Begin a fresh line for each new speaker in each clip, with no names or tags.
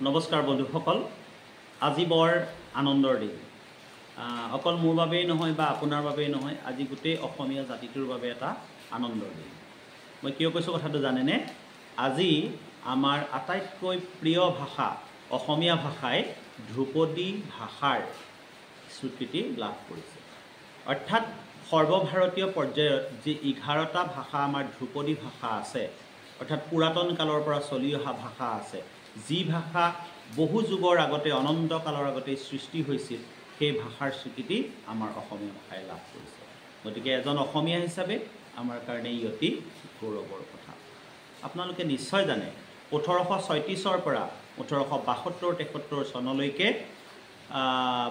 নমস্কাৰ বন্ধুসকল, আজি বৰ আনন্দৰ দিন। অকল মোৰ বাবেই নহয় বা আপোনাৰ বাবেই নহয়, আজি গোটেই অসমীয়া জাতিটোৰ বাবে এটা আনন্দৰ দিন। মই কিয় কৈছোঁ কথাটো জানেনে? আজি আমাৰ আটাইতকৈ প্ৰিয় ভাষা অসমীয়া ভাষাই ধ্ৰুপদী ভাষাৰ স্বীকৃতি লাভ কৰিছে। অৰ্থাৎ সৰ্বভাৰতীয় পৰ্যায়ত যি 11টা ভাষা আমাৰ ধ্ৰুপদী ভাষা আছে, অৰ্থাৎ পুৰাতন কালৰ পৰা চলি অহা ভাষা আছে, যি ভাষা বহু যুগৰ আগতে অনন্ত কালৰ আগতে সৃষ্টি হৈছিল, সেই ভাষাৰ স্বীকৃতি আমাৰ অসমীয়া ভাষাই লাভ কৰিছে। গতিকে এজন অসমীয়া হিচাপে আমাৰ কাৰণে ই অতি গৌৰৱৰ কথা। আপোনালোকে নিশ্চয় জানে 1836 পৰা 1872-73 চনলৈকে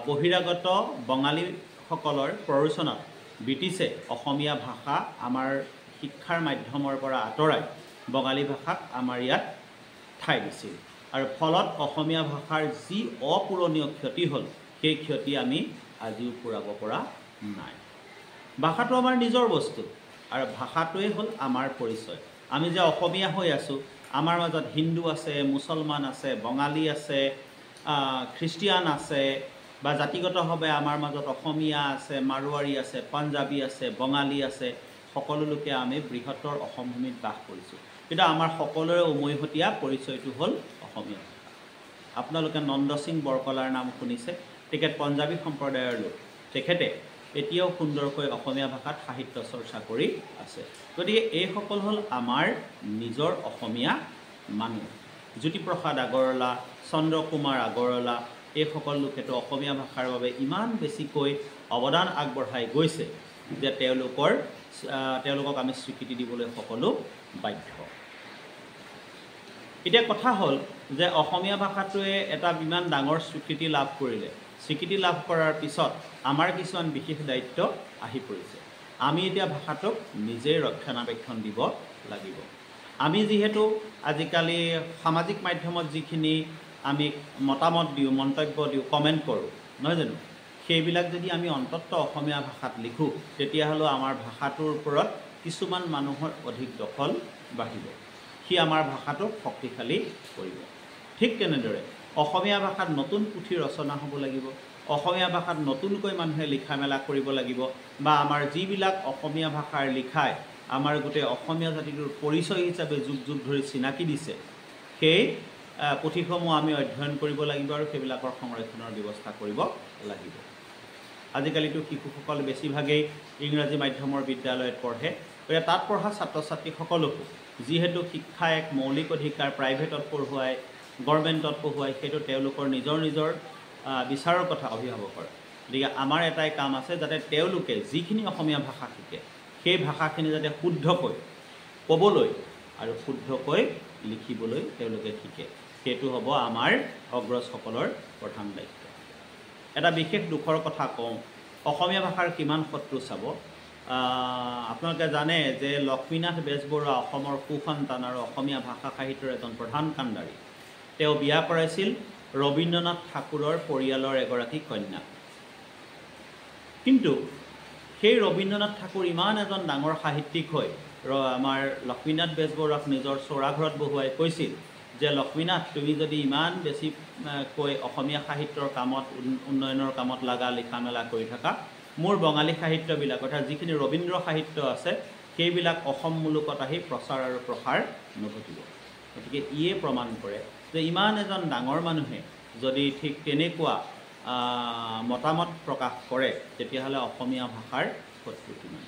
বহিৰাগত বঙালীসকলৰ প্ৰৰোচনাত ব্ৰিটিছে অসমীয়া ভাষা আমাৰ শিক্ষাৰ মাধ্যমৰ পৰা আঁতৰাই বঙালী ভাষাক আমাৰ ইয়াত ঠাই দিছিল। আৰু ফলত অসমীয়া ভাষাৰ যি অপূৰণীয় ক্ষতি হ'ল, সেই ক্ষতি আমি আজিও পূৰাব পৰা নাই। ভাষাটো আমাৰ নিজৰ বস্তু আৰু ভাষাটোৱেই হ'ল আমাৰ পৰিচয়। আমি যে অসমীয়া হৈ আছোঁ, আমাৰ মাজত হিন্দু আছে, মুছলমান আছে, বঙালী আছে, খ্ৰীষ্টিয়ান আছে, বা জাতিগতভাৱে আমাৰ মাজত অসমীয়া আছে, মাৰোৱাৰী আছে, পাঞ্জাবী আছে, বঙালী আছে, সকলো লোকে আমি বৃহত্তৰ অসম ভূমিত বাস কৰিছোঁ। কিন্তু আমাৰ সকলোৰে উমৈহতীয়া পৰিচয়টো হ'ল অসমীয়া ভাষা। আপোনালোকে নন্দ সিং বৰকলাৰ নাম শুনিছে, তেখেত পঞ্জাবী সম্প্ৰদায়ৰ লোক। তেখেতে এতিয়াও সুন্দৰকৈ অসমীয়া ভাষাত সাহিত্য চৰ্চা কৰি আছে। গতিকে এইসকল হ'ল আমাৰ নিজৰ অসমীয়া মানুহ। জ্যোতিপ্ৰসাদ আগৰৱালা, চন্দ্ৰকুমাৰ আগৰৱালা, এইসকল লোকেতো অসমীয়া ভাষাৰ বাবে ইমান বেছিকৈ অৱদান আগবঢ়াই গৈছে যে তেওঁলোকক আমি স্বীকৃতি দিবলৈ সকলো বাধ্য। এতিয়া কথা হ'ল যে অসমীয়া ভাষাটোৱে এটা ইমান ডাঙৰ স্বীকৃতি লাভ কৰিলে। স্বীকৃতি লাভ কৰাৰ পিছত আমাৰ কিছুমান বিশেষ দায়িত্ব আহি পৰিছে। আমি এতিয়া ভাষাটোক নিজেই ৰক্ষণাবেক্ষণ দিব লাগিব। আমি যিহেতু আজিকালি সামাজিক মাধ্যমত যিখিনি আমি মতামত দিওঁ, মন্তব্য দিওঁ, কমেণ্ট কৰোঁ, নহয় জানো? সেইবিলাক যদি আমি অন্ততঃ অসমীয়া ভাষাত লিখোঁ, তেতিয়াহ'লে আমাৰ ভাষাটোৰ ওপৰত কিছুমান মানুহৰ অধিক দখল বাঢ়িব। সি আমাৰ ভাষাটোক শক্তিশালী কৰিব। ঠিক তেনেদৰে অসমীয়া ভাষাত নতুন পুথি ৰচনা হ'ব লাগিব, অসমীয়া ভাষাত নতুনকৈ মানুহে লিখা মেলা কৰিব লাগিব, বা আমাৰ যিবিলাক অসমীয়া ভাষাৰ লিখাই আমাৰ গোটেই অসমীয়া জাতিটোৰ পৰিচয় হিচাপে যুগ যুগ ধৰি চিনাকি দিছে, সেই পুথিসমূহ আমি অধ্যয়ন কৰিব লাগিব আৰু সেইবিলাকৰ সংৰক্ষণৰ ব্যৱস্থা কৰিব লাগিব। আজিকালিতো শিশুসকল বেছিভাগেই ইংৰাজী মাধ্যমৰ বিদ্যালয়ত পঢ়ে। গতিকে তাত পঢ়া ছাত্ৰ ছাত্ৰীসকলকো যিহেতু শিক্ষা এক মৌলিক অধিকাৰ, প্ৰাইভেটত পঢ়ুৱাই, গভৰ্ণমেণ্টত পঢ়ুৱাই, সেইটো তেওঁলোকৰ নিজৰ নিজৰ বিচাৰৰ কথা অভিভাৱকৰ। গতিকে আমাৰ এটাই কাম আছে, যাতে তেওঁলোকে যিখিনি অসমীয়া ভাষা শিকে, সেই ভাষাখিনি যাতে শুদ্ধকৈ ক'বলৈ আৰু শুদ্ধকৈ লিখিবলৈ তেওঁলোকে শিকে। সেইটো হ'ব আমাৰ অগ্ৰজসকলৰ প্ৰধান দায়িত্ব। এটা বিশেষ দুখৰ কথা কওঁ, অসমীয়া ভাষাৰ কিমান শত্ৰু চাব। আপোনালোকে জানে যে লক্ষ্মীনাথ বেজবৰুৱা অসমৰ সুসন্তান আৰু অসমীয়া ভাষা সাহিত্যৰ এজন প্ৰধান কাণ্ডাৰী। তেওঁ বিয়া কৰাইছিল ৰবীন্দ্ৰনাথ ঠাকুৰৰ পৰিয়ালৰ এগৰাকী কন্যা। কিন্তু সেই ৰবীন্দ্ৰনাথ ঠাকুৰ ইমান এজন ডাঙৰ সাহিত্যিক হৈ আমাৰ লক্ষ্মীনাথ বেজবৰুৱাক নিজৰ চৌৰাঘৰত বহুৱাই কৈছিল যে, লক্ষ্মীনাথ, তুমি যদি ইমান বেছিকৈ অসমীয়া সাহিত্যৰ কামত, উন্নয়নৰ কামত লাগা, লিখা মেলা কৰি থাকা, মোৰ বঙালী সাহিত্যবিলাক, অৰ্থাৎ যিখিনি ৰবীন্দ্ৰ সাহিত্য আছে, সেইবিলাক অসম মুলুকত আহি প্ৰচাৰ আৰু প্ৰসাৰ নঘটিব। গতিকে ইয়ে প্ৰমাণ কৰে যে ইমান এজন ডাঙৰ মানুহে যদি ঠিক তেনেকুৱা মতামত প্ৰকাশ কৰে, তেতিয়াহ'লে অসমীয়া ভাষাৰ শত্ৰু কিমান।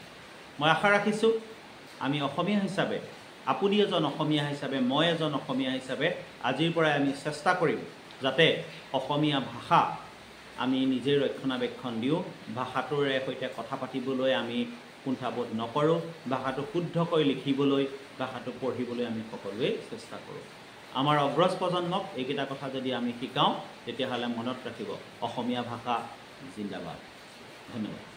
মই আশা ৰাখিছোঁ আমি অসমীয়া হিচাপে, আপুনি এজন অসমীয়া হিচাপে, মই এজন অসমীয়া হিচাপে আজিৰ পৰাই আমি চেষ্টা কৰিম যাতে অসমীয়া ভাষা আমি নিজেই ৰক্ষণাবেক্ষণ দিওঁ, ভাষাটোৰে সৈতে কথা পাতিবলৈ আমি কুণ্ঠাবোধ নকৰোঁ, ভাষাটো শুদ্ধকৈ লিখিবলৈ, ভাষাটো পঢ়িবলৈ আমি সকলোৱে চেষ্টা কৰোঁ। আমাৰ অগ্ৰজ প্ৰজন্মক এইকেইটা কথা যদি আমি শিকাওঁ, তেতিয়াহ'লে মনত ৰাখিব, অসমীয়া ভাষা জিন্দাবাদ। ধন্যবাদ।